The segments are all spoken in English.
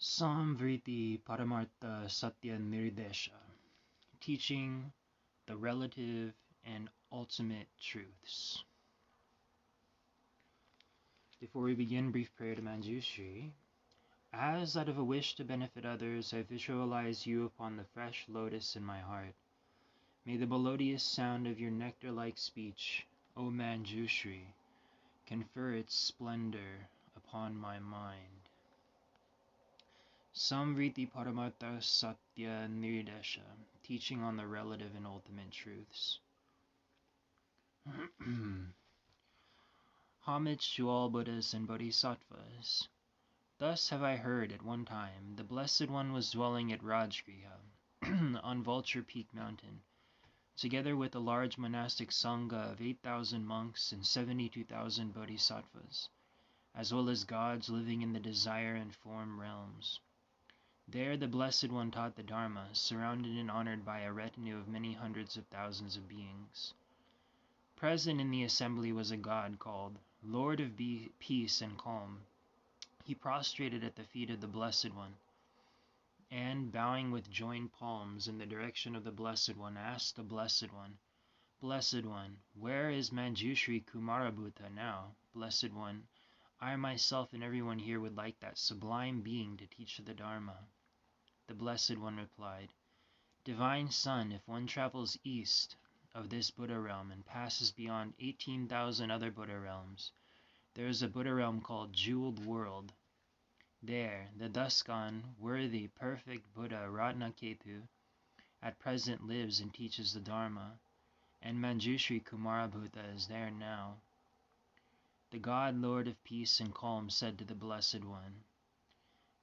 Saṃvṛti paramārtha satya nirdeśa, teaching the relative and ultimate truths. Before we begin, brief prayer to Mañjuśrī. As out of a wish to benefit others, I visualize you upon the fresh lotus in my heart. May the melodious sound of your nectar-like speech, O Mañjuśrī, confer its splendor upon my mind. Saṃvṛti paramārtha satya nirdeśa, teaching on the relative and ultimate truths. Homage to all Buddhas and bodhisattvas. Thus have I heard at one time the Blessed One was dwelling at Rajgriha on Vulture Peak Mountain, together with a large monastic sangha of 8,000 monks and 72,000 bodhisattvas, as well as gods living in the desire and form realms. There the Blessed One taught the Dharma, surrounded and honored by a retinue of many hundreds of thousands of beings. Present in the assembly was a god called Lord of Peace and Calm. He prostrated at the feet of the Blessed One, and, bowing with joined palms in the direction of the Blessed One, asked the Blessed One, Blessed One, where is Mañjuśrī Kumarabhuta now? Blessed One, I myself and everyone here would like that sublime being to teach the Dharma. The Blessed One replied, Divine Son, if one travels east of this Buddha realm and passes beyond 18,000 other Buddha realms, there is a Buddha realm called Jeweled World. There, the thus gone, worthy, perfect Buddha Ratnaketu at present lives and teaches the Dharma, and Mañjuśrī Kumarabhuta is there now. The God, Lord of Peace and Calm, said to the Blessed One,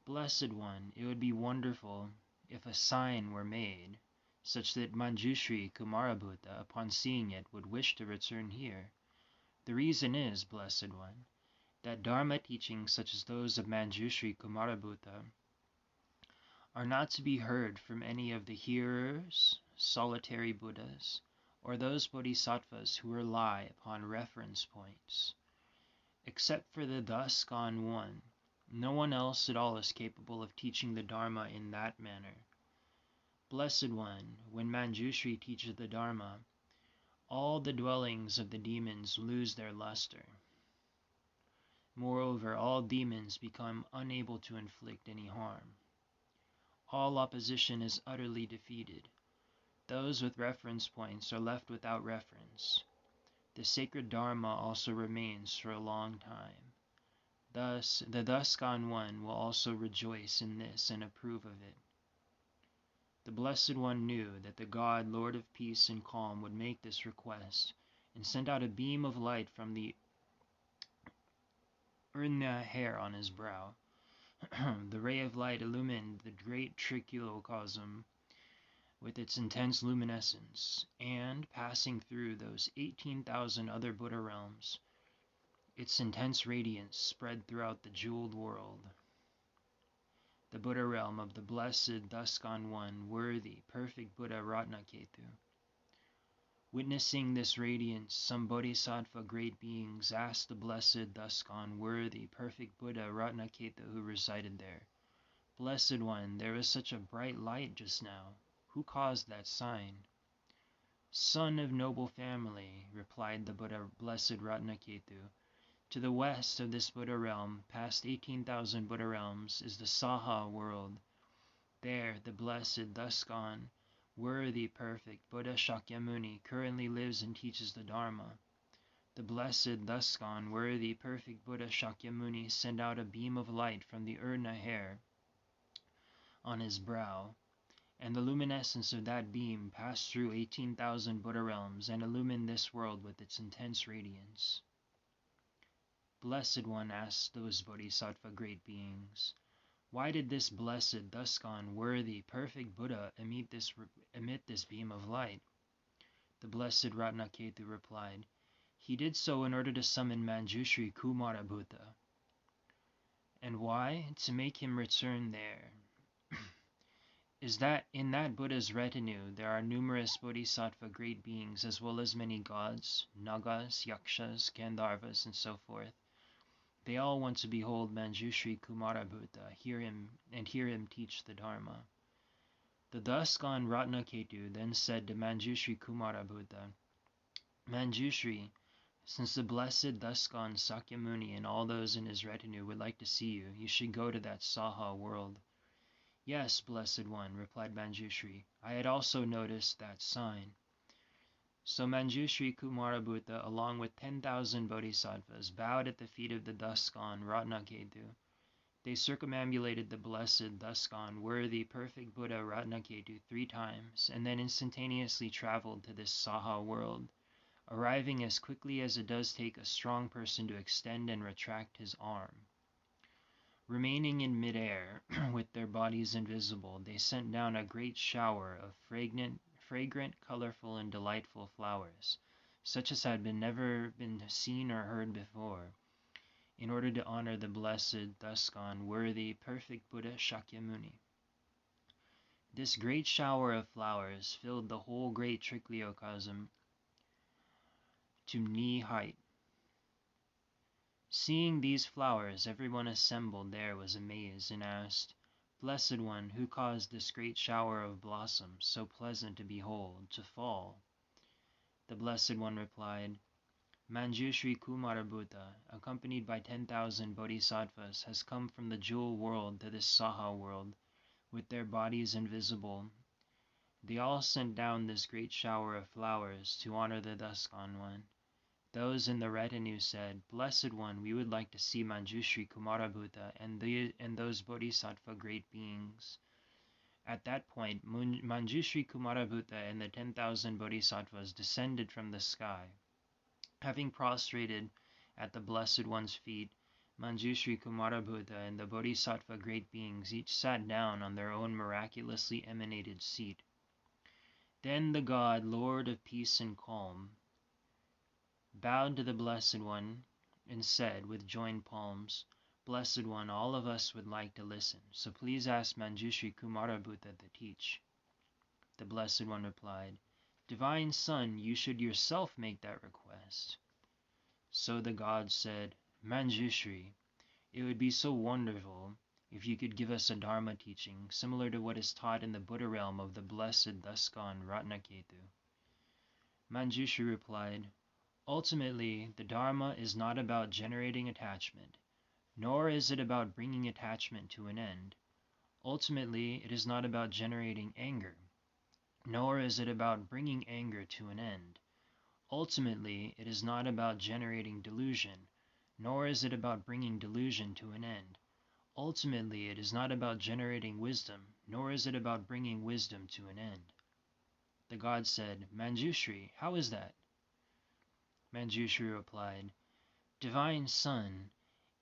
Blessed One, it would be wonderful if a sign were made, such that Mañjuśrī Kumarabhuta, upon seeing it, would wish to return here. The reason is, Blessed One, that Dharma teachings such as those of Mañjuśrī Kumarabhuta are not to be heard from any of the hearers, solitary Buddhas, or those bodhisattvas who rely upon reference points. Except for the thus gone one, no one else at all is capable of teaching the Dharma in that manner. Blessed One, when Mañjuśrī teaches the Dharma, all the dwellings of the demons lose their luster. Moreover, all demons become unable to inflict any harm. All opposition is utterly defeated. Those with reference points are left without reference. The sacred Dharma also remains for a long time. Thus, the thus gone one will also rejoice in this and approve of it. The Blessed One knew that the God, Lord of Peace and Calm, would make this request, and sent out a beam of light from the Ārya hair on his brow. The ray of light illumined the great triculocosm with its intense luminescence, and, passing through those 18,000 other Buddha realms, its intense radiance spread throughout the jeweled world. The Buddha realm of the blessed, thus gone one, worthy, perfect Buddha Ratnaketu. Witnessing this radiance, some bodhisattva great beings asked the blessed, thus gone, worthy, perfect Buddha Ratnaketu who resided there, Blessed One, there was such a bright light just now. Who caused that sign? Son of noble family, replied the Buddha blessed Ratnaketu, to the west of this Buddha realm, past 18,000 Buddha realms, is the Saha world. There, the blessed, thus gone, worthy, perfect Buddha Śākyamuni currently lives and teaches the Dharma. The blessed, thus gone, worthy, perfect Buddha Śākyamuni sent out a beam of light from the Ārya hair on his brow, and the luminescence of that beam passed through 18,000 Buddha realms and illumined this world with its intense radiance. Blessed One asked those bodhisattva great beings, why did this blessed, thus gone, worthy, perfect Buddha emit this beam of light? The blessed Ratnaketu replied, he did so in order to summon Mañjuśrī Kumarabhuta. And why? To make him return there. Is that in that Buddha's retinue there are numerous bodhisattva great beings as well as many gods, nagas, yakshas, gandharvas, and so forth. They all want to behold Mañjuśrī Buddha, hear him teach the Dharma. The thus gone Ratnaketu then said to Mañjuśrī Buddha, Mañjuśrī, since the blessed thus gone Śākyamuni and all those in his retinue would like to see you, you should go to that Saha world. Yes, blessed one, replied Mañjuśrī, I had also noticed that sign. So Mañjuśrī Buddha, along with 10,000 bodhisattvas, bowed at the feet of the thus gone Ratnaketu. They circumambulated the blessed, thus gone, worthy, perfect Buddha Ratnaketu 3 times, and then instantaneously traveled to this Saha world, arriving as quickly as it does take a strong person to extend and retract his arm. Remaining in midair, with their bodies invisible, they sent down a great shower of fragrant, colorful, and delightful flowers, such as had never been seen or heard before, in order to honor the blessed, thus gone, worthy, perfect Buddha Śākyamuni. This great shower of flowers filled the whole great trichliocosm to knee height. Seeing these flowers, everyone assembled there was amazed and asked, Blessed One, who caused this great shower of blossoms, so pleasant to behold, to fall? The Blessed One replied, Mañjuśrī Buddha, accompanied by 10,000 bodhisattvas, has come from the jewel world to this Saha world, with their bodies invisible. They all sent down this great shower of flowers to honor the thus gone one. Those in the retinue said, Blessed One, we would like to see Mañjuśrī Buddha and those bodhisattva great beings. At that point, Mañjuśrī Buddha and the 10,000 bodhisattvas descended from the sky. Having prostrated at the Blessed One's feet, Mañjuśrī Buddha and the bodhisattva great beings each sat down on their own miraculously emanated seat. Then the God, Lord of peace and calm, bowed to the Blessed One and said with joined palms, Blessed One, all of us would like to listen, so please ask Mañjuśrī Buddha to teach. The Blessed One replied, Divine Son, you should yourself make that request. So the God said, Mañjuśrī, it would be so wonderful if you could give us a Dharma teaching similar to what is taught in the Buddha realm of the blessed thus gone Ratnaketu. Mañjuśrī replied, Ultimately, the Dharma is not about generating attachment, nor is it about bringing attachment to an end. Ultimately, it is not about generating anger, nor is it about bringing anger to an end. Ultimately, it is not about generating delusion, nor is it about bringing delusion to an end. Ultimately, it is not about generating wisdom, nor is it about bringing wisdom to an end. The God said, Mañjuśrī, how is that? Mañjuśrī replied, Divine Son,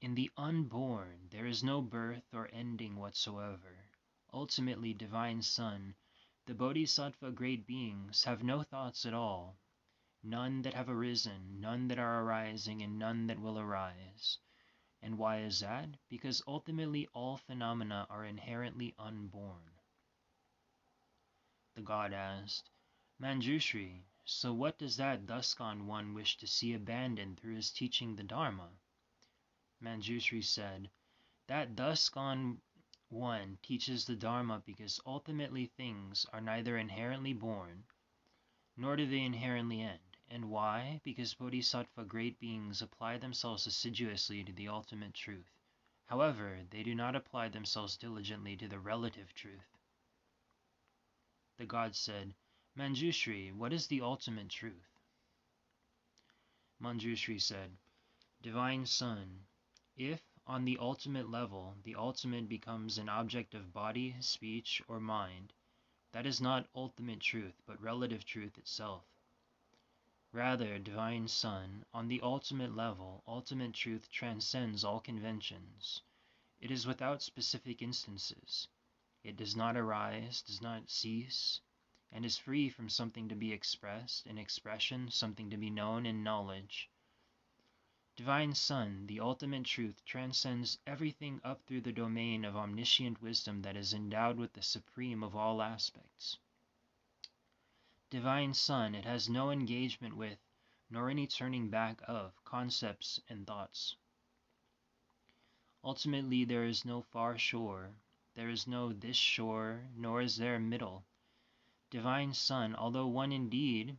in the unborn there is no birth or ending whatsoever. Ultimately, Divine Son, the bodhisattva great beings have no thoughts at all, none that have arisen, none that are arising, and none that will arise. And why is that? Because ultimately all phenomena are inherently unborn. The God asked, Mañjuśrī, so what does that thus gone one wish to see abandoned through his teaching the Dharma? Mañjuśrī said, that thus gone one teaches the Dharma because ultimately things are neither inherently born, nor do they inherently end. And why? Because bodhisattva great beings apply themselves assiduously to the ultimate truth. However, they do not apply themselves diligently to the relative truth. The God said, Mañjuśrī, what is the ultimate truth? Mañjuśrī said, Divine Son, if, on the ultimate level, the ultimate becomes an object of body, speech, or mind, that is not ultimate truth, but relative truth itself. Rather, Divine Son, on the ultimate level, ultimate truth transcends all conventions. It is without specific instances. It does not arise, does not cease, and is free from something to be expressed, and expression, something to be known, and knowledge. Divine Son, the ultimate truth transcends everything up through the domain of omniscient wisdom that is endowed with the supreme of all aspects. Divine Son, it has no engagement with, nor any turning back of, concepts and thoughts. Ultimately, there is no far shore, there is no this shore, nor is there a middle. Divine Son, although one indeed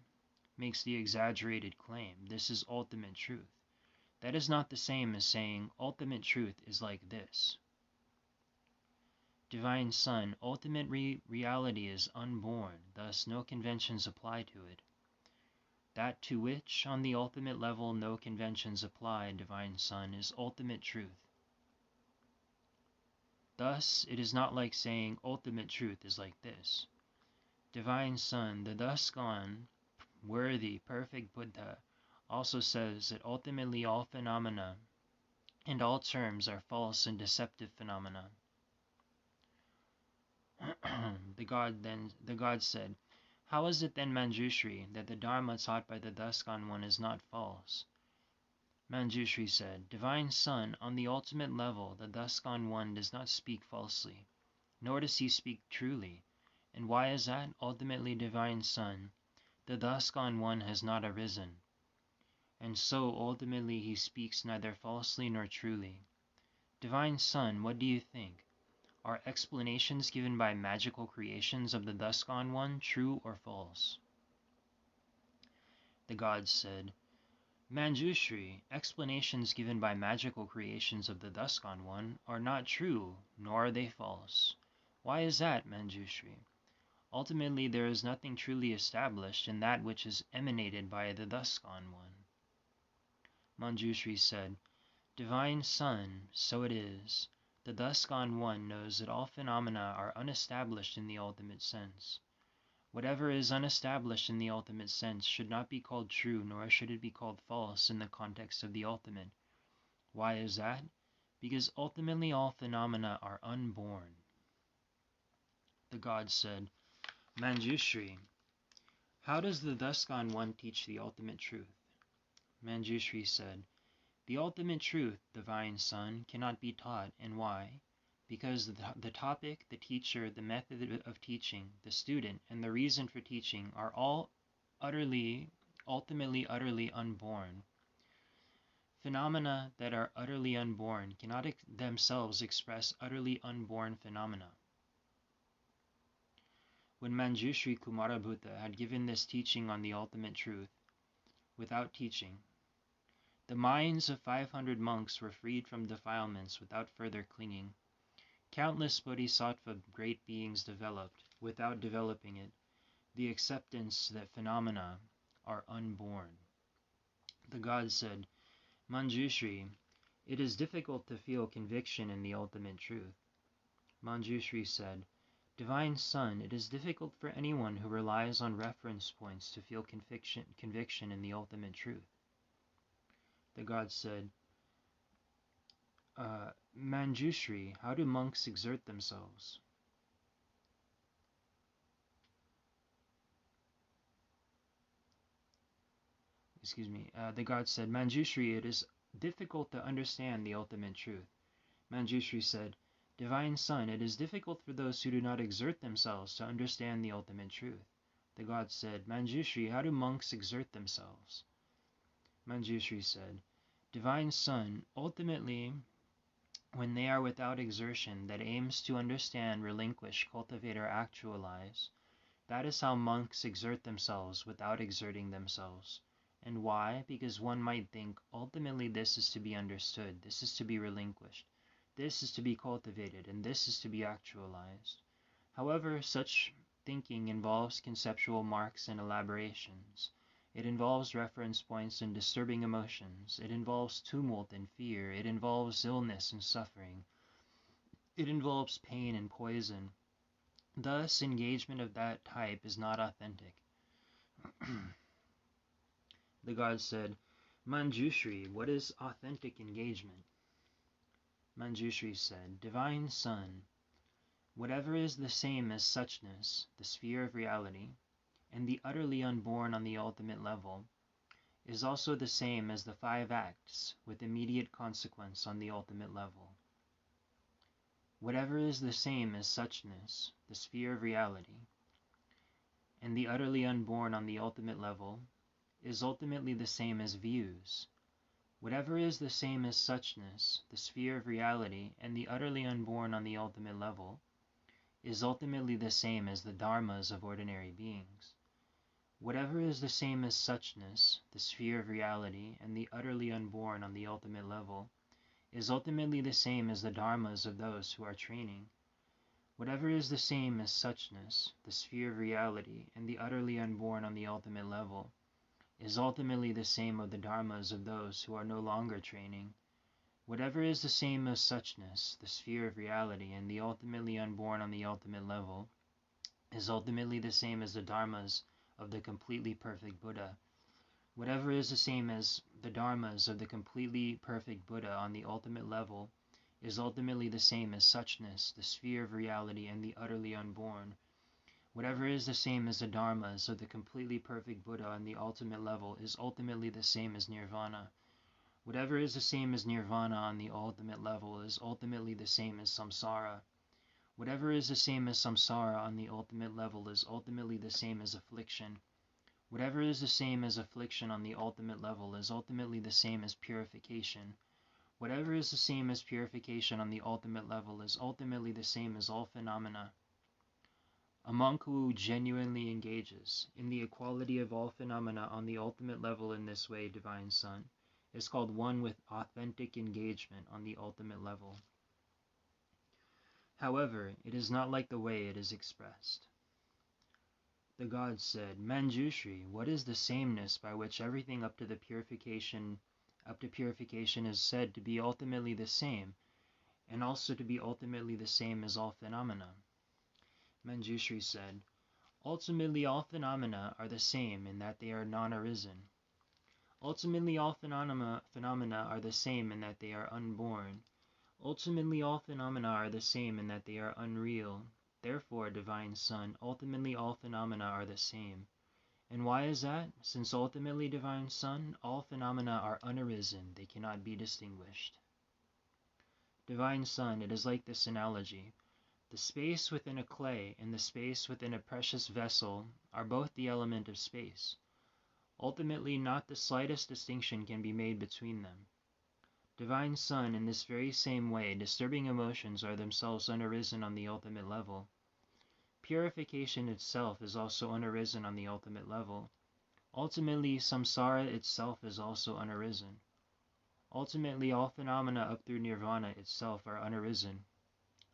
makes the exaggerated claim, this is ultimate truth. That is not the same as saying ultimate truth is like this. Divine Son, ultimate reality is unborn, thus no conventions apply to it. That to which, on the ultimate level, no conventions apply, Divine Son, is ultimate truth. Thus, it is not like saying ultimate truth is like this. Divine Son, the thus gone, worthy, perfect Buddha, also says that ultimately all phenomena and all terms are false and deceptive phenomena. The god said, "How is it then, Mañjuśrī, that the Dharma taught by the thus gone one is not false?" Mañjuśrī said, "Divine Son, on the ultimate level, the thus gone one does not speak falsely, nor does he speak truly. And why is that? Ultimately, Divine Son, the thus gone one has not arisen, and so ultimately he speaks neither falsely nor truly. Divine Son, what do you think? Are explanations given by magical creations of the thus gone one true or false?" The god said, "Mañjuśrī, explanations given by magical creations of the thus gone one are not true, nor are they false. Why is that, Mañjuśrī? Ultimately, there is nothing truly established in that which is emanated by the thus gone one." Mañjuśrī said, "Divine Son, so it is. The thus gone one knows that all phenomena are unestablished in the ultimate sense. Whatever is unestablished in the ultimate sense should not be called true, nor should it be called false in the context of the ultimate. Why is that? Because ultimately all phenomena are unborn." The god said, "Mañjuśrī, how does the thus gone one teach the ultimate truth?" Mañjuśrī said, "The ultimate truth, Divine Son, cannot be taught. And why? Because the topic, the teacher, the method of teaching, the student, and the reason for teaching are all ultimately utterly unborn. Phenomena that are utterly unborn cannot themselves express utterly unborn phenomena." When Mañjuśrī Kumarabhuta had given this teaching on the ultimate truth, without teaching, the minds of 500 monks were freed from defilements without further clinging. Countless bodhisattva great beings developed, without developing it, the acceptance that phenomena are unborn. The god said, "Mañjuśrī, it is difficult to feel conviction in the ultimate truth." Mañjuśrī said, "Divine Son, it is difficult for anyone who relies on reference points to feel conviction in the ultimate truth." The god said, "Mañjuśrī, how do monks exert themselves?" The god said, "Mañjuśrī, it is difficult to understand the ultimate truth." Mañjuśrī said, "Divine Son, it is difficult for those who do not exert themselves to understand the ultimate truth." The god said, "Mañjuśrī, how do monks exert themselves?" Mañjuśrī said, "Divine Son, ultimately, when they are without exertion that aims to understand, relinquish, cultivate, or actualize, that is how monks exert themselves without exerting themselves. And why? Because one might think, ultimately this is to be understood, this is to be relinquished, this is to be cultivated, and this is to be actualized. However, such thinking involves conceptual marks and elaborations. It involves reference points and disturbing emotions. It involves tumult and fear. It involves illness and suffering. It involves pain and poison. Thus, engagement of that type is not authentic." The god said, "Mañjuśrī, what is authentic engagement?" Mañjuśrī said, "Divine Son, whatever is the same as suchness, the sphere of reality, and the utterly unborn on the ultimate level, is also the same as the 5 acts with immediate consequence on the ultimate level. Whatever is the same as suchness, the sphere of reality, and the utterly unborn on the ultimate level, is ultimately the same as views. Whatever is the same as suchness, the sphere of reality, and the utterly unborn on the ultimate level, is ultimately the same as the dharmas of ordinary beings. Whatever is the same as suchness, the sphere of reality, and the utterly unborn on the ultimate level, is ultimately the same as the dharmas of those who are training. Whatever is the same as suchness, the sphere of reality, and the utterly unborn on the ultimate level, is ultimately the same of the dharmas of those who are no longer training. Whatever is the same as suchness, the sphere of reality, and the ultimately unborn on the ultimate level, is ultimately the same as the dharmas of the completely perfect Buddha. Whatever is the same as the dharmas of the completely perfect Buddha on the ultimate level is ultimately the same as suchness, the sphere of reality, and the utterly unborn. Whatever is the same as the dharmas of the completely perfect Buddha on the ultimate level is ultimately the same as nirvana. Whatever is the same as nirvana on the ultimate level is ultimately the same as samsara. Whatever is the same as samsara on the ultimate level is ultimately the same as affliction. Whatever is the same as affliction on the ultimate level is ultimately the same as purification. Whatever is the same as purification on the ultimate level is ultimately the same as all phenomena. A monk who genuinely engages in the equality of all phenomena on the ultimate level in this way, Divine Son, is called one with authentic engagement on the ultimate level. However, it is not like the way it is expressed. The gods said, Mañjuśrī, what is the sameness by which everything up to purification is said to be ultimately the same, and also to be ultimately the same as all phenomena? Mañjuśrī said, ultimately all phenomena are the same in that they are non-arisen. Ultimately all phenomena are the same in that they are unborn. Ultimately all phenomena are the same in that they are unreal. Therefore, Divine Son, ultimately all phenomena are the same. And why is that? Since ultimately, Divine Son, all phenomena are unarisen, they cannot be distinguished. Divine Son, it is like this analogy. The space within a clay and the space within a precious vessel are both the element of space. Ultimately, not the slightest distinction can be made between them. Divine Son, in this very same way, disturbing emotions are themselves unarisen on the ultimate level. Purification itself is also unarisen on the ultimate level. Ultimately, samsara itself is also unarisen. Ultimately, all phenomena up through nirvana itself are unarisen.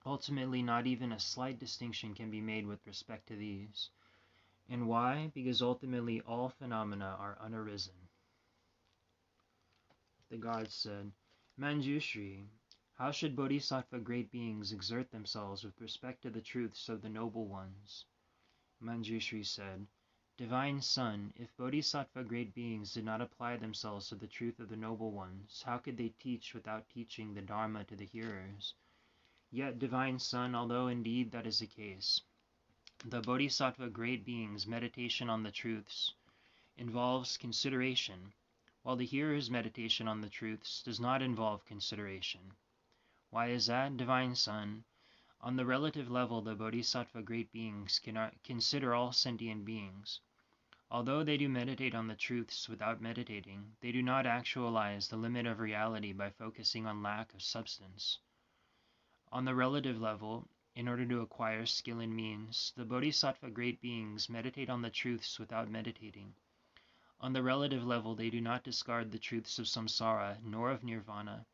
Ultimately, not even a slight distinction can be made with respect to these. And why? Because ultimately all phenomena are unarisen. The gods said, Mañjuśrī, how should bodhisattva great beings exert themselves with respect to the truths of the noble ones? Mañjuśrī said, Divine Son, if bodhisattva great beings did not apply themselves to the truth of the noble ones, how could they teach without teaching the Dharma to the hearers? Yet, Divine Son, although indeed that is the case, the bodhisattva great beings' meditation on the truths involves consideration, while the hearer's meditation on the truths does not involve consideration. Why is that, Divine Son? On the relative level, the bodhisattva great beings cannot consider all sentient beings. Although they do meditate on the truths without meditating, they do not actualize the limit of reality by focusing on lack of substance. On the relative level, in order to acquire skill and means, the bodhisattva great beings meditate on the truths without meditating. On the relative level, they do not discard the truths of samsara, nor of nirvana.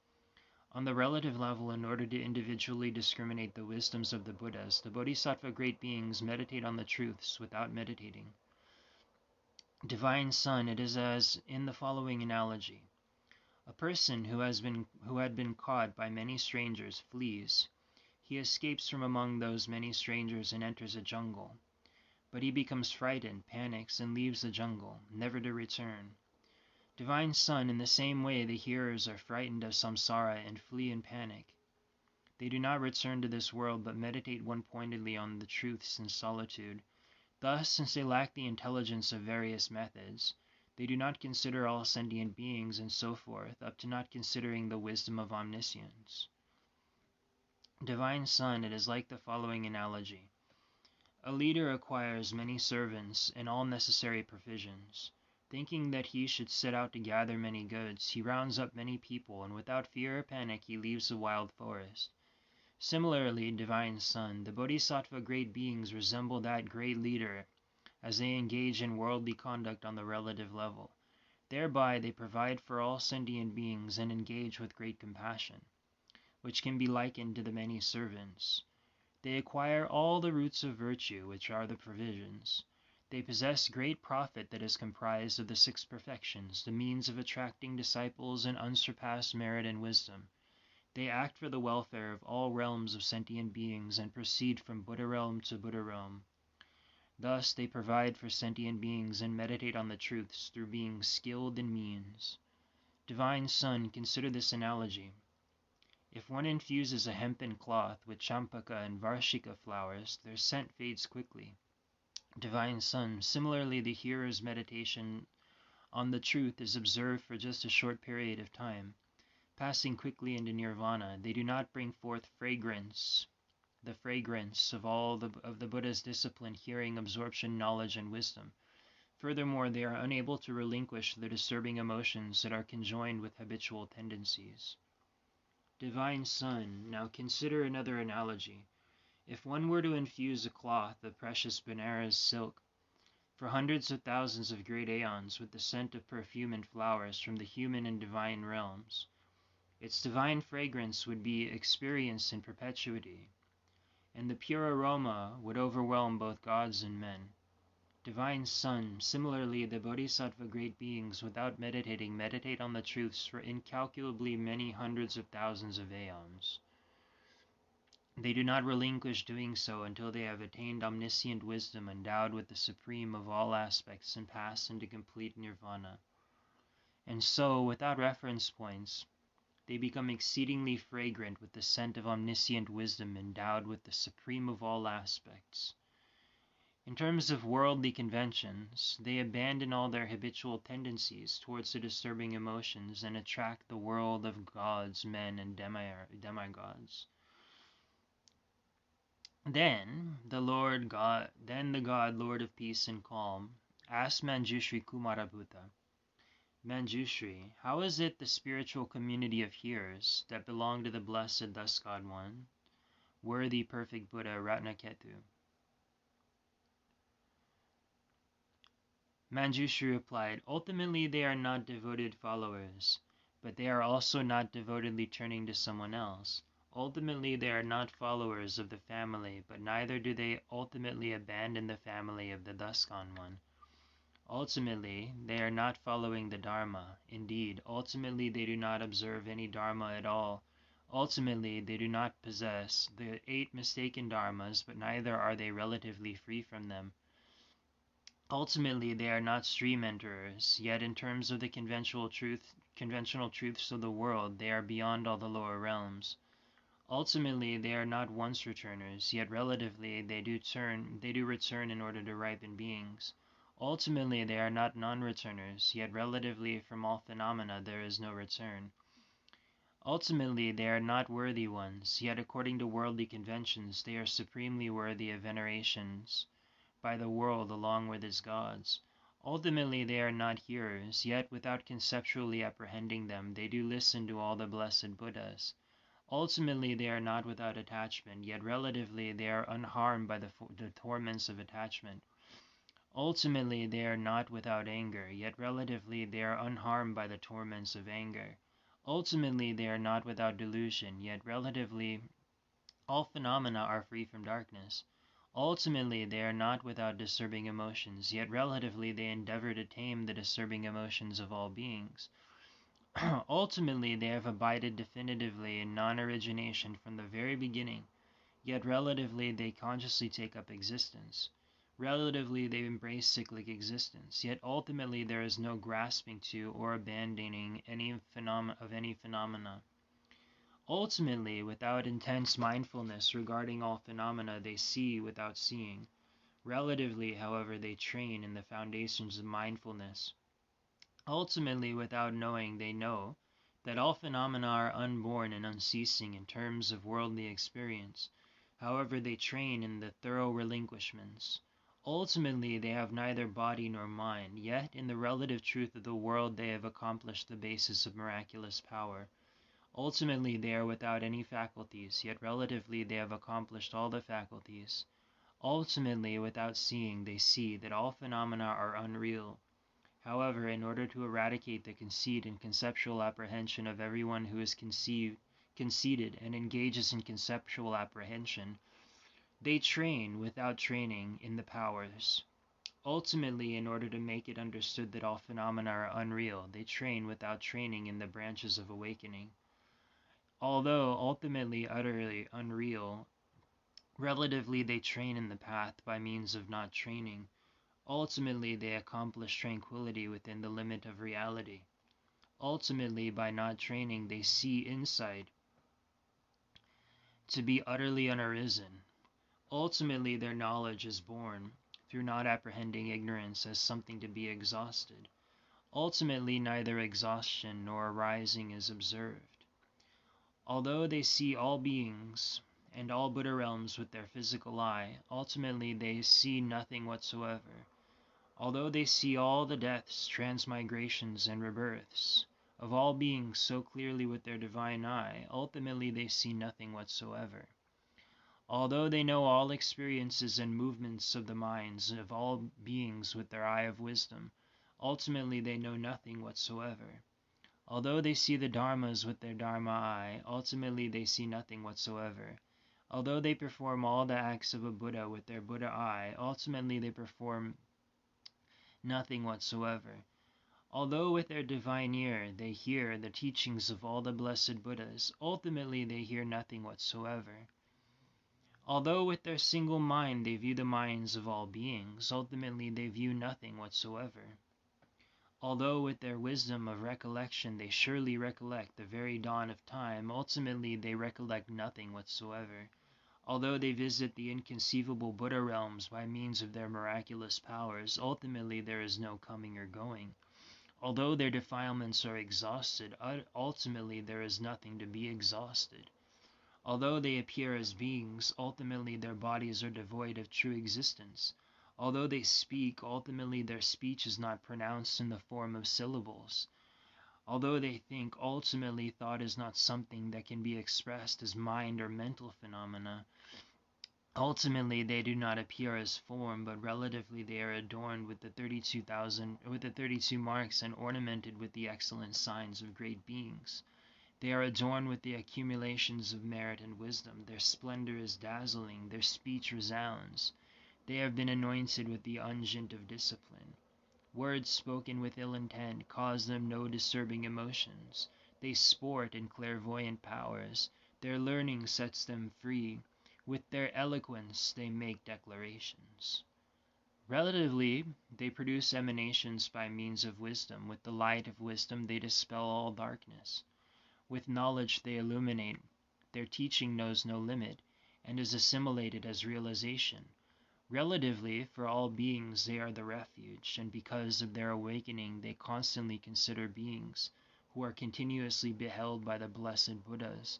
On the relative level, in order to individually discriminate the wisdoms of the Buddhas, the bodhisattva great beings meditate on the truths without meditating. Divine Son, it is as in the following analogy. A person who had been caught by many strangers flees. He escapes from among those many strangers and enters a jungle. But he becomes frightened, panics, and leaves the jungle, never to return. Divine Son, in the same way the hearers are frightened of samsara and flee in panic. They do not return to this world but meditate one-pointedly on the truths in solitude. Thus, since they lack the intelligence of various methods, they do not consider all sentient beings and so forth, up to not considering the wisdom of omniscience. Divine Son, it is like the following analogy. A leader acquires many servants and all necessary provisions. Thinking that he should set out to gather many goods, he rounds up many people, and without fear or panic he leaves the wild forest. Similarly, Divine Son, the bodhisattva great beings resemble that great leader as they engage in worldly conduct on the relative level. Thereby they provide for all sentient beings and engage with great compassion, which can be likened to the many servants. They acquire all the roots of virtue, which are the provisions. They possess great profit that is comprised of the 6 perfections, the means of attracting disciples and unsurpassed merit and wisdom. They act for the welfare of all realms of sentient beings and proceed from Buddha realm to Buddha realm. Thus they provide for sentient beings and meditate on the truths through being skilled in means. Divine Son, consider this analogy. If one infuses a hempen cloth with champaka and varshika flowers, their scent fades quickly. Divine Son, similarly the hearer's meditation on the truth is observed for just a short period of time. Passing quickly into nirvana, they do not bring forth the fragrance of all of the Buddha's discipline, hearing, absorption, knowledge, and wisdom. Furthermore, they are unable to relinquish the disturbing emotions that are conjoined with habitual tendencies. Divine Son, now consider another analogy. If one were to infuse a cloth of precious Benares silk for hundreds of thousands of great aeons with the scent of perfume and flowers from the human and divine realms, its divine fragrance would be experienced in perpetuity, and the pure aroma would overwhelm both gods and men. Divine Son, similarly the bodhisattva great beings without meditating meditate on the truths for incalculably many hundreds of thousands of aeons. They do not relinquish doing so until they have attained omniscient wisdom endowed with the supreme of all aspects and pass into complete nirvana. And so, without reference points, they become exceedingly fragrant with the scent of omniscient wisdom endowed with the supreme of all aspects. In terms of worldly conventions, they abandon all their habitual tendencies towards the disturbing emotions and attract the world of gods, men, and demigods. Then the God, Lord of Peace and Calm, asked Mañjuśrī Kumarabhuta, Mañjuśrī, how is it the spiritual community of hearers that belong to the blessed thus God One, worthy perfect Buddha Ratnaketu? Mañjuśrī replied, ultimately they are not devoted followers, but they are also not devotedly turning to someone else. Ultimately, they are not followers of the family, but neither do they ultimately abandon the family of the thus gone one. Ultimately, they are not following the Dharma. Indeed, ultimately they do not observe any Dharma at all. Ultimately, they do not possess the 8 mistaken Dharmas, but neither are they relatively free from them. Ultimately, they are not stream enterers, yet in terms of the conventional truths of the world, they are beyond all the lower realms. Ultimately, they are not once returners, yet relatively they do return in order to ripen beings. Ultimately, they are not non-returners, yet relatively from all phenomena there is no return. Ultimately, they are not worthy ones, yet according to worldly conventions, they are supremely worthy of venerations by the world along with its gods. Ultimately, they are not hearers, yet without conceptually apprehending them, they do listen to all the blessed Buddhas. Ultimately, they are not without attachment, yet relatively they are unharmed by the torments of attachment. Ultimately, they are not without anger, yet relatively they are unharmed by the torments of anger. Ultimately, they are not without delusion, yet relatively all phenomena are free from darkness. Ultimately, they are not without disturbing emotions, yet relatively they endeavor to tame the disturbing emotions of all beings. Ultimately, they have abided definitively in non-origination from the very beginning, yet relatively they consciously take up existence. Relatively they embrace cyclic existence, yet ultimately there is no grasping to or abandoning any phenomena. Ultimately, without intense mindfulness regarding all phenomena, they see without seeing. Relatively, however, they train in the foundations of mindfulness. Ultimately, without knowing, they know that all phenomena are unborn and unceasing in terms of worldly experience. However, they train in the thorough relinquishments. Ultimately, they have neither body nor mind, yet in the relative truth of the world they have accomplished the basis of miraculous power. Ultimately, they are without any faculties, yet relatively they have accomplished all the faculties. Ultimately, without seeing, they see that all phenomena are unreal. However, in order to eradicate the conceit and conceptual apprehension of everyone who is conceited and engages in conceptual apprehension, they train without training in the powers. Ultimately, in order to make it understood that all phenomena are unreal, they train without training in the branches of awakening. Although ultimately utterly unreal, relatively they train in the path by means of not training. Ultimately, they accomplish tranquility within the limit of reality. Ultimately, by not training, they see insight to be utterly unarisen. Ultimately, their knowledge is born through not apprehending ignorance as something to be exhausted. Ultimately, neither exhaustion nor arising is observed. Although they see all beings and all Buddha realms with their physical eye, ultimately they see nothing whatsoever. Although they see all the deaths, transmigrations, and rebirths of all beings so clearly with their divine eye, ultimately they see nothing whatsoever. Although they know all experiences and movements of the minds of all beings with their eye of wisdom, ultimately they know nothing whatsoever. Although they see the dharmas with their dharma eye, ultimately they see nothing whatsoever. Although they perform all the acts of a Buddha with their Buddha eye, ultimately they perform nothing whatsoever. Although with their divine ear they hear the teachings of all the blessed Buddhas, ultimately they hear nothing whatsoever. Although with their single mind they view the minds of all beings, ultimately they view nothing whatsoever. Although with their wisdom of recollection they surely recollect the very dawn of time, ultimately they recollect nothing whatsoever. Although they visit the inconceivable Buddha realms by means of their miraculous powers, ultimately there is no coming or going. Although their defilements are exhausted, ultimately there is nothing to be exhausted. Although they appear as beings, ultimately their bodies are devoid of true existence. Although they speak, ultimately their speech is not pronounced in the form of syllables. Although they think, ultimately thought is not something that can be expressed as mind or mental phenomena. Ultimately, they do not appear as form, but relatively they are adorned with the 32 marks and ornamented with the excellent signs of great beings. They are adorned with the accumulations of merit and wisdom. Their splendor is dazzling. Their speech resounds. They have been anointed with the unguent of discipline. Words spoken with ill intent cause them no disturbing emotions. They sport in clairvoyant powers. Their learning sets them free. With their eloquence they make declarations. Relatively, they produce emanations by means of wisdom. With the light of wisdom they dispel all darkness. With knowledge they illuminate. Their teaching knows no limit, and is assimilated as realization. Relatively, for all beings they are the refuge, and because of their awakening they constantly consider beings, who are continuously beheld by the blessed Buddhas,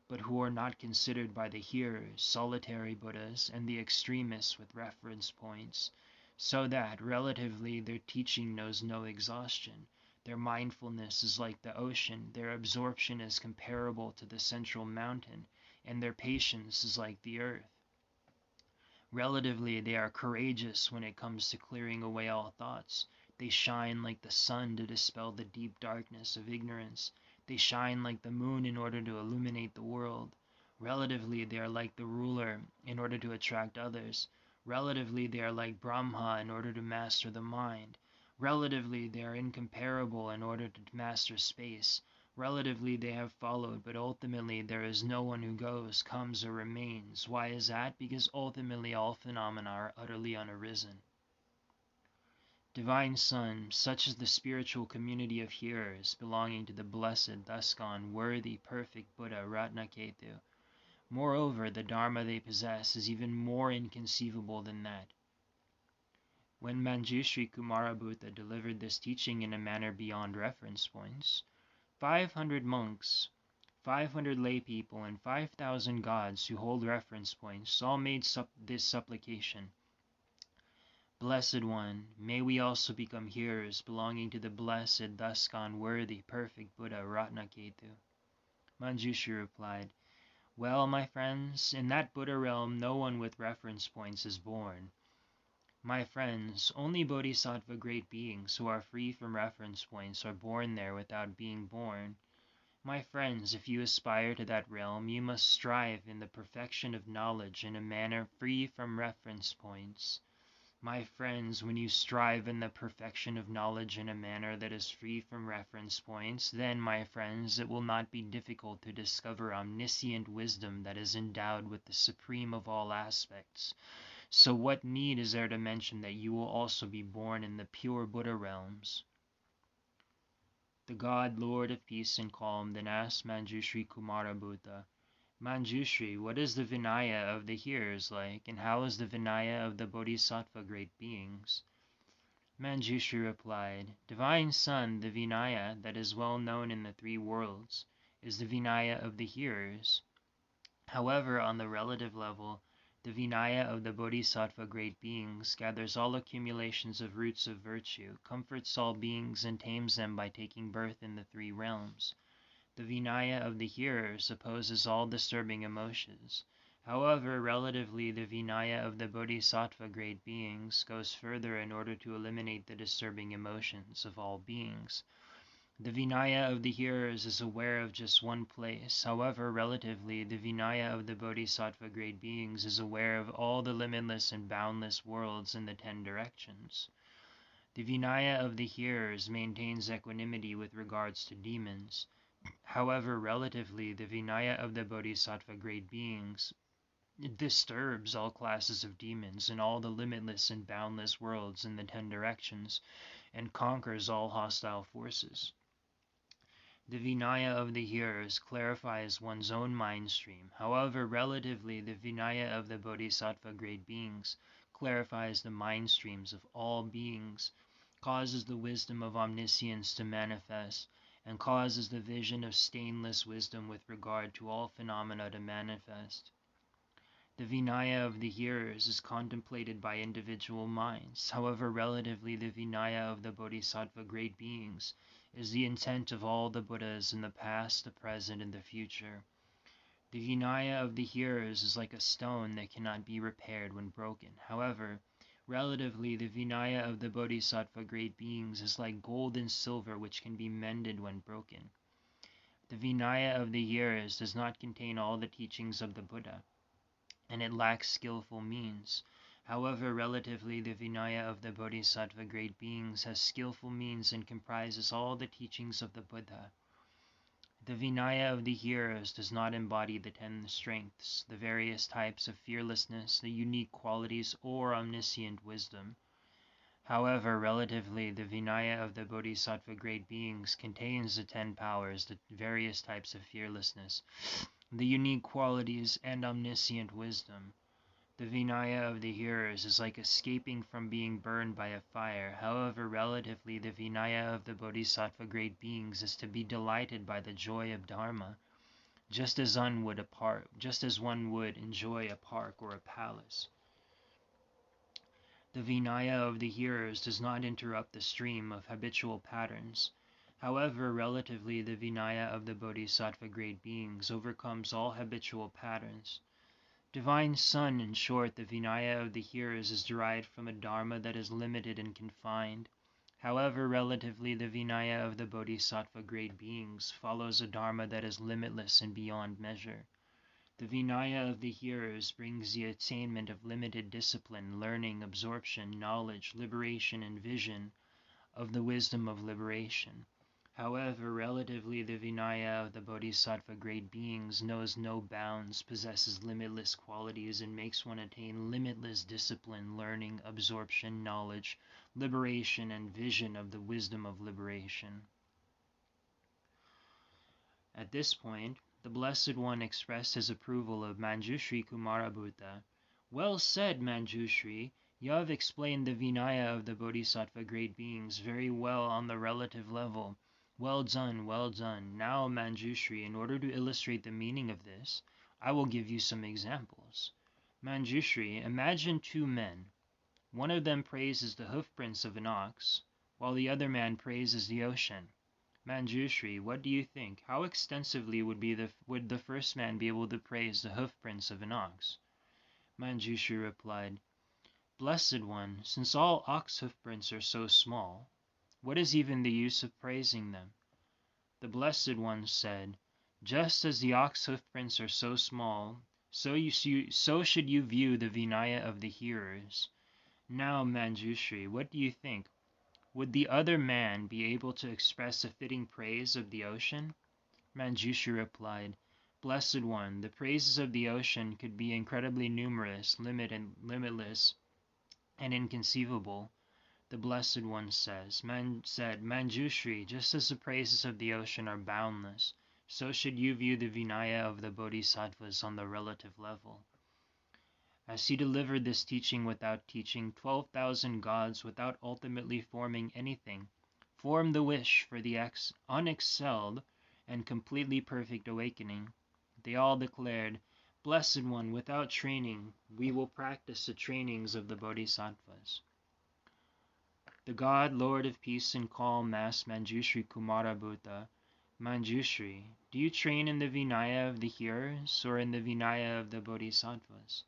but who are not considered by the hearers, solitary Buddhas, and the extremists with reference points, so that, relatively, their teaching knows no exhaustion. Their mindfulness is like the ocean, their absorption is comparable to the central mountain, and their patience is like the earth. Relatively, they are courageous when it comes to clearing away all thoughts. They shine like the sun to dispel the deep darkness of ignorance. They shine like the moon in order to illuminate the world. Relatively, they are like the ruler in order to attract others. Relatively, they are like Brahma in order to master the mind. Relatively, they are incomparable in order to master space. Relatively, they have followed, but ultimately there is no one who goes, comes, or remains. Why is that? Because ultimately all phenomena are utterly unarisen. Divine Son, such is the spiritual community of hearers belonging to the blessed, thus gone, worthy, perfect Buddha Ratnaketu. Moreover, the Dharma they possess is even more inconceivable than that. When Mañjuśrī Kumarabhuta delivered this teaching in a manner beyond reference points, 500 monks, 500 lay people, and 5,000 gods who hold reference points all made this supplication. Blessed One, may we also become hearers belonging to the blessed, thus gone worthy, perfect Buddha Ratnaketu. Mañjuśrī replied, well, my friends, in that Buddha realm no one with reference points is born. My friends, only bodhisattva great beings who are free from reference points are born there without being born. My friends, if you aspire to that realm, you must strive in the perfection of knowledge in a manner free from reference points. My friends, when you strive in the perfection of knowledge in a manner that is free from reference points, then, my friends, it will not be difficult to discover omniscient wisdom that is endowed with the supreme of all aspects. So what need is there to mention that you will also be born in the pure Buddha realms? The God, Lord of Peace and Calm, then asked Mañjuśrī Kumara Buddha, Mañjuśrī, what is the Vinaya of the hearers like, and how is the Vinaya of the Bodhisattva great beings? Mañjuśrī replied, Divine Son, the Vinaya that is well known in the three worlds is the Vinaya of the hearers. However, on the relative level, the Vinaya of the Bodhisattva great beings gathers all accumulations of roots of virtue, comforts all beings, and tames them by taking birth in the three realms. The Vinaya of the hearers opposes all disturbing emotions. However, relatively, the Vinaya of the Bodhisattva great beings goes further in order to eliminate the disturbing emotions of all beings. The Vinaya of the hearers is aware of just one place. However, relatively, the Vinaya of the Bodhisattva great beings is aware of all the limitless and boundless worlds in the 10 directions. The Vinaya of the hearers maintains equanimity with regards to demons. However, relatively, the Vinaya of the Bodhisattva great beings disturbs all classes of demons in all the limitless and boundless worlds in the 10 directions, and conquers all hostile forces. The Vinaya of the hearers clarifies one's own mind stream. However, relatively, the Vinaya of the Bodhisattva great beings clarifies the mind streams of all beings, causes the wisdom of omniscience to manifest, and causes the vision of stainless wisdom with regard to all phenomena to manifest. The Vinaya of the hearers is contemplated by individual minds. However, relatively, the Vinaya of the Bodhisattva great beings is the intent of all the Buddhas in the past, the present, and the future. The Vinaya of the hearers is like a stone that cannot be repaired when broken. However, relatively, the Vinaya of the Bodhisattva great beings is like gold and silver which can be mended when broken. The Vinaya of the hearers does not contain all the teachings of the Buddha, and it lacks skillful means. However, relatively, the Vinaya of the Bodhisattva great beings has skillful means and comprises all the teachings of the Buddha. The Vinaya of the hearers does not embody the 10 strengths, the various types of fearlessness, the unique qualities, or omniscient wisdom. However, relatively, the Vinaya of the Bodhisattva great beings contains the 10 powers, the various types of fearlessness, the unique qualities, and omniscient wisdom. The Vinaya of the hearers is like escaping from being burned by a fire. However, relatively, the Vinaya of the Bodhisattva great beings is to be delighted by the joy of Dharma, just as one would enjoy a park or a palace. The Vinaya of the hearers does not interrupt the stream of habitual patterns. However, relatively, the Vinaya of the Bodhisattva great beings overcomes all habitual patterns. Divine Son, in short, the Vinaya of the hearers is derived from a Dharma that is limited and confined. However, relatively, the Vinaya of the Bodhisattva great beings follows a Dharma that is limitless and beyond measure. The Vinaya of the hearers brings the attainment of limited discipline, learning, absorption, knowledge, liberation, and vision of the wisdom of liberation. However, relatively, the Vinaya of the Bodhisattva great beings knows no bounds, possesses limitless qualities, and makes one attain limitless discipline, learning, absorption, knowledge, liberation, and vision of the wisdom of liberation. At this point, the Blessed One expressed his approval of Mañjuśrī Kumara Buddha. Well said, Mañjuśrī. You have explained the Vinaya of the Bodhisattva great beings very well on the relative level. Well done, well done. Now, Mañjuśrī, in order to illustrate the meaning of this, I will give you some examples. Mañjuśrī, imagine 2 men. One of them praises the hoofprints of an ox, while the other man praises the ocean. Mañjuśrī, what do you think? How extensively would the first man be able to praise the hoofprints of an ox? Mañjuśrī replied, Blessed One, since all ox hoofprints are so small, what is even the use of praising them? The Blessed One said, Just as the ox hoofprints are so small, so should you view the Vinaya of the hearers. Now, Mañjuśrī, what do you think? Would the other man be able to express a fitting praise of the ocean? Mañjuśrī replied, Blessed One, the praises of the ocean could be incredibly numerous, limitless, and inconceivable. The Blessed One said, Mañjuśrī, just as the praises of the ocean are boundless, so should you view the Vinaya of the bodhisattvas on the relative level. As he delivered this teaching without teaching, 12,000 gods, without ultimately forming anything, formed the wish for the unexcelled and completely perfect awakening. They all declared, Blessed One, without training, we will practice the trainings of the bodhisattvas. The God, Lord of Peace and Calm, Master Mañjuśrī Kumara Buddha, Mañjuśrī, do you train in the Vinaya of the hearers or in the Vinaya of the bodhisattvas?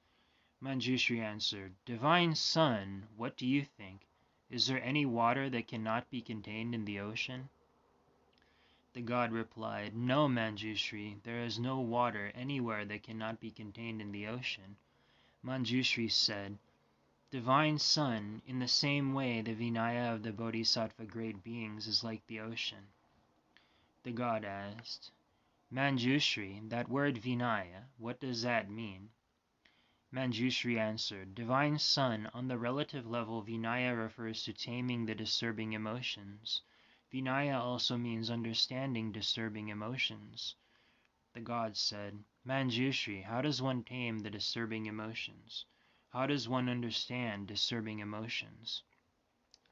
Mañjuśrī answered, Divine Son, what do you think? Is there any water that cannot be contained in the ocean? The God replied, No, Mañjuśrī, there is no water anywhere that cannot be contained in the ocean. Mañjuśrī said, Divine Son, in the same way the Vinaya of the Bodhisattva great beings is like the ocean. The God asked, Mañjuśrī, that word Vinaya, what does that mean? Mañjuśrī answered, Divine Son, on the relative level, Vinaya refers to taming the disturbing emotions. Vinaya also means understanding disturbing emotions. The God said, Mañjuśrī, how does one tame the disturbing emotions? How does one understand disturbing emotions?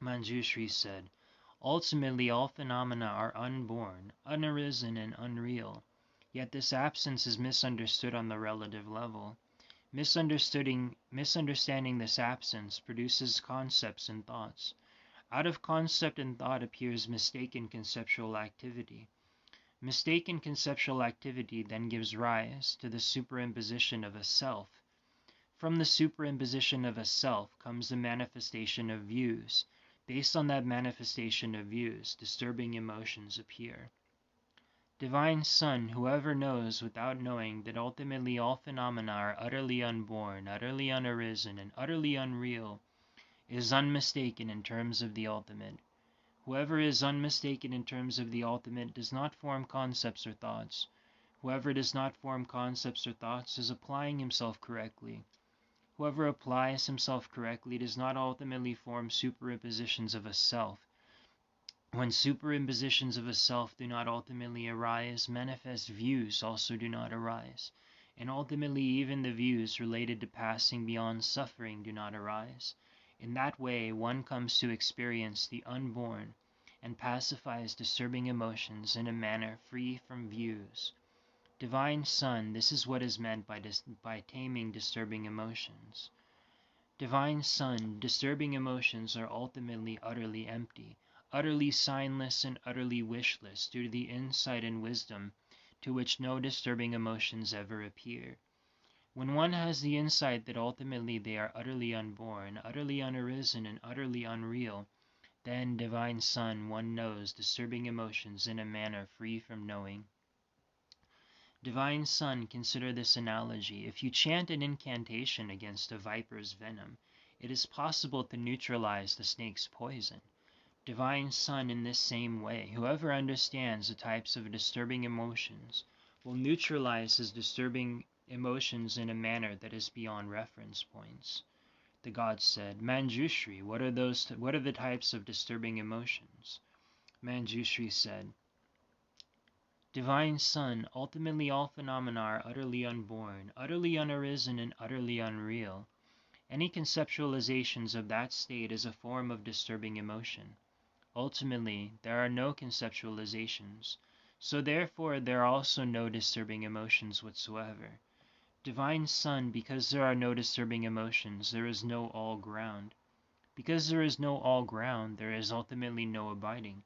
Mañjuśrī said, Ultimately, all phenomena are unborn, unarisen, and unreal. Yet this absence is misunderstood on the relative level. Misunderstanding this absence produces concepts and thoughts. Out of concept and thought appears mistaken conceptual activity. Mistaken conceptual activity then gives rise to the superimposition of a self. From the superimposition of a self comes the manifestation of views. Based on that manifestation of views, disturbing emotions appear. Divine Son, whoever knows without knowing that ultimately all phenomena are utterly unborn, utterly unarisen, and utterly unreal, is unmistaken in terms of the ultimate. Whoever is unmistaken in terms of the ultimate does not form concepts or thoughts. Whoever does not form concepts or thoughts is applying himself correctly. Whoever applies himself correctly does not ultimately form superimpositions of a self. When superimpositions of a self do not ultimately arise, manifest views also do not arise, and ultimately even the views related to passing beyond suffering do not arise. In that way, one comes to experience the unborn and pacifies disturbing emotions in a manner free from views. Divine Son, this is what is meant by taming disturbing emotions. Divine Son, disturbing emotions are ultimately utterly empty, utterly signless and utterly wishless due to the insight and wisdom to which no disturbing emotions ever appear. When one has the insight that ultimately they are utterly unborn, utterly unarisen, and utterly unreal, then, Divine Son, one knows disturbing emotions in a manner free from knowing. Divine Son, consider this analogy. If you chant an incantation against a viper's venom, it is possible to neutralize the snake's poison. Divine Son, in this same way, whoever understands the types of disturbing emotions will neutralize his disturbing emotions in a manner that is beyond reference points. The God said, Mañjuśrī, what are the types of disturbing emotions? Mañjuśrī said, Divine Son, ultimately all phenomena are utterly unborn, utterly unarisen, and utterly unreal. Any conceptualizations of that state is a form of disturbing emotion. Ultimately, there are no conceptualizations, so therefore there are also no disturbing emotions whatsoever. Divine Son, because there are no disturbing emotions, there is no all ground. Because there is no all ground, there is ultimately no abiding.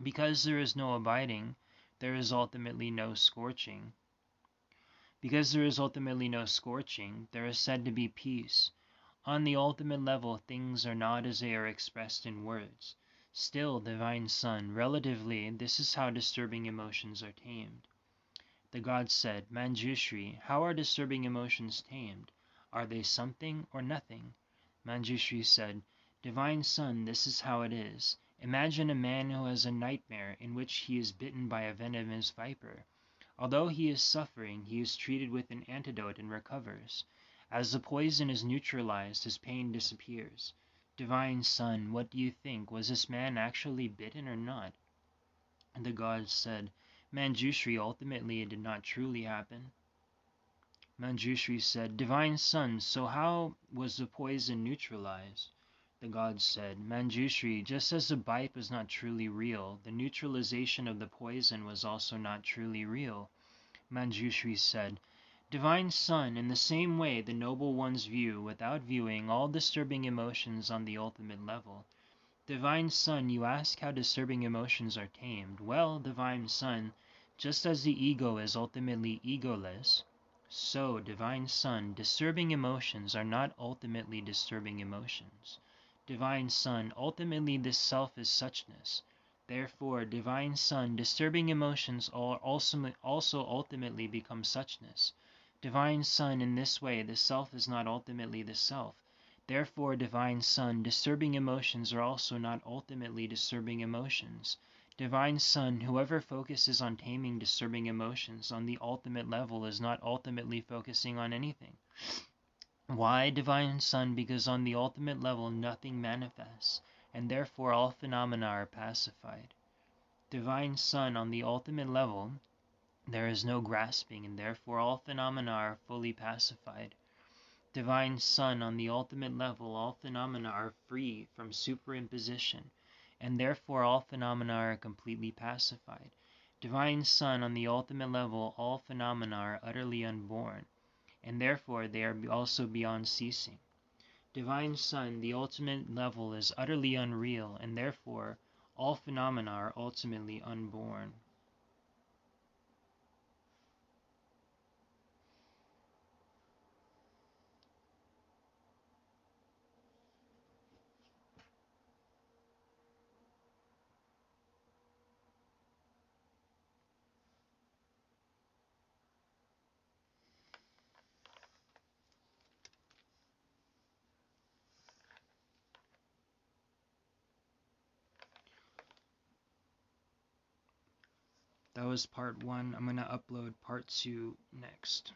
Because there is no abiding, there is ultimately no scorching. Because there is ultimately no scorching, there is said to be peace. On the ultimate level, things are not as they are expressed in words. Still, Divine Son, relatively, this is how disturbing emotions are tamed. The god said, Mañjuśrī, how are disturbing emotions tamed? Are they something or nothing? Mañjuśrī said, Divine Son, this is how it is. Imagine a man who has a nightmare in which he is bitten by a venomous viper. Although he is suffering, he is treated with an antidote and recovers. As the poison is neutralized, his pain disappears. Divine Son, what do you think? Was this man actually bitten or not? And the god said, Mañjuśrī, ultimately it did not truly happen. Mañjuśrī said, Divine Son, so how was the poison neutralized? The god said, Mañjuśrī, just as the bite was not truly real, the neutralization of the poison was also not truly real. Mañjuśrī said, Divine Son, in the same way the noble ones view, without viewing, all disturbing emotions on the ultimate level. Divine Son, you ask how disturbing emotions are tamed. Well, Divine Son, just as the ego is ultimately egoless, so, Divine Son, disturbing emotions are not ultimately disturbing emotions. Divine Son, ultimately this self is suchness. Therefore, Divine Son, disturbing emotions also ultimately become suchness. Divine Son, in this way, the self is not ultimately the self. Therefore, Divine Son, disturbing emotions are also not ultimately disturbing emotions. Divine Son, whoever focuses on taming disturbing emotions on the ultimate level is not ultimately focusing on anything. Why, Divine Son? Because on the ultimate level nothing manifests, and therefore all phenomena are pacified. Divine Son, on the ultimate level there is no grasping, and therefore all phenomena are fully pacified. Divine Son, on the ultimate level, all phenomena are free from superimposition, and therefore all phenomena are completely pacified. Divine Son, on the ultimate level, all phenomena are utterly unborn, and therefore they are also beyond ceasing. Divine Son, the ultimate level is utterly unreal, and therefore all phenomena are ultimately unborn. That was part 1. I'm going to upload part 2 next.